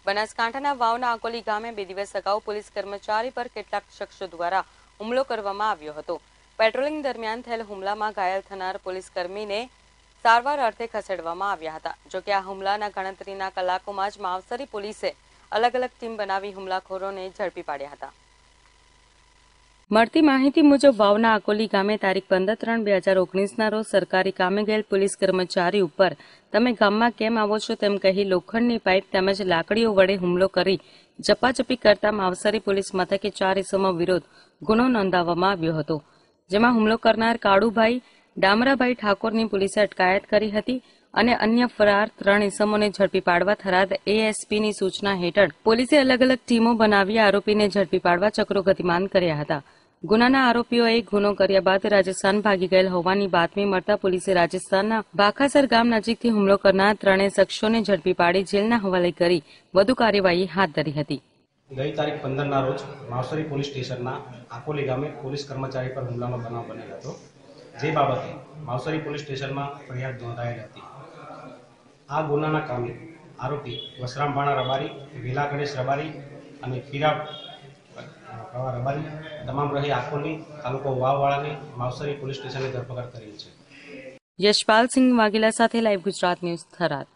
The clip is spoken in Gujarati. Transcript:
બનાસકાંઠાના વાવના આકોલી ગામે 2 દિવસ અગાઉ પોલીસ કર્મચારી પર કેટલાક શખ્સો દ્વારા હુમલો કરવામાં આવ્યો હતો। પેટ્રોલિંગ દરમિયાન થયેલ હુમલામાં ઘાયલ થનાર પોલીસકર્મીને સારવાર અર્થે ખસેડવામાં આવ્યા હતા। જો કે આ હુમલાના ગણતરીના કલાકોમાં જ માવસરી પોલીસે અલગ અલગ ટીમ બનાવી હુમલાખોરોને ઝડપી પાડ્યા હતા। મળતી માહિતી મુજબ વાવના આકોલી ગામે તારીખ 15/3/2019ના રોજ સરકારી કામે ગયેલ પોલીસ કર્મચારી ઉપર તમે ગામમાં કેમ આવો છો તેમ કહી લોખંડની પાઇપ તેમજ લાકડીઓ વડે હુમલો કરી ઝપાઝપી કરતા માવસરી પોલીસ મથકે 4 ઇસમો વિરુદ્ધ ગુનો નોંધાવવામાં આવ્યો હતો। જેમાં હુમલો કરનાર કાળુભાઈ ડામરાભાઈ ઠાકોરની પોલીસે અટકાયત કરી હતી અને અન્ય ફરાર 3 ઇસમોને ઝડપી પાડવા થરાદ એએસપીની સૂચના હેઠળ પોલીસે અલગ અલગ ટીમો બનાવી આરોપીને ઝડપી પાડવા ચક્રો ગતિમાન કર્યા હતા। ગુનાના આરોપીઓએ ગુનો કર્યા બાદ રાજસ્થાન ભાગી ગયેલ હોવાની બાતમી મળતા પોલીસે રાજસ્થાનના ભાખાસર ગામ નજીકથી હુમલો કરનાર 3 શખ્સોને ઝડપી પાડી જેલના હવાલે કરી વધુ કાર્યવાહી હાથ ધરી હતી। ગઈ તારીખ 15ના રોજ માવસરી પોલીસ સ્ટેશનના આકોલી ગામે પોલીસ કર્મચારી પર હુમલાનો બનાવ બનેલ હતો। જે બાબતે માવસરી પોલીસ સ્ટેશનમાં ફરિયાદ નોંધાયેલ હતી। આ ગુનાના કામે આરોપી વસરામભાણા રબારી, વેલા ગણેશ રબારી અને ફીરા રબારી તમામ રહી આકોલી તાલુકો વાવવાળાને માવસરી પોલીસ સ્ટેશને ધરપકડ કરેલ છે। યશપાલ સિંહ વાઘેલા સાથે લાઈવ ગુજરાત ન્યૂઝ થરાદ।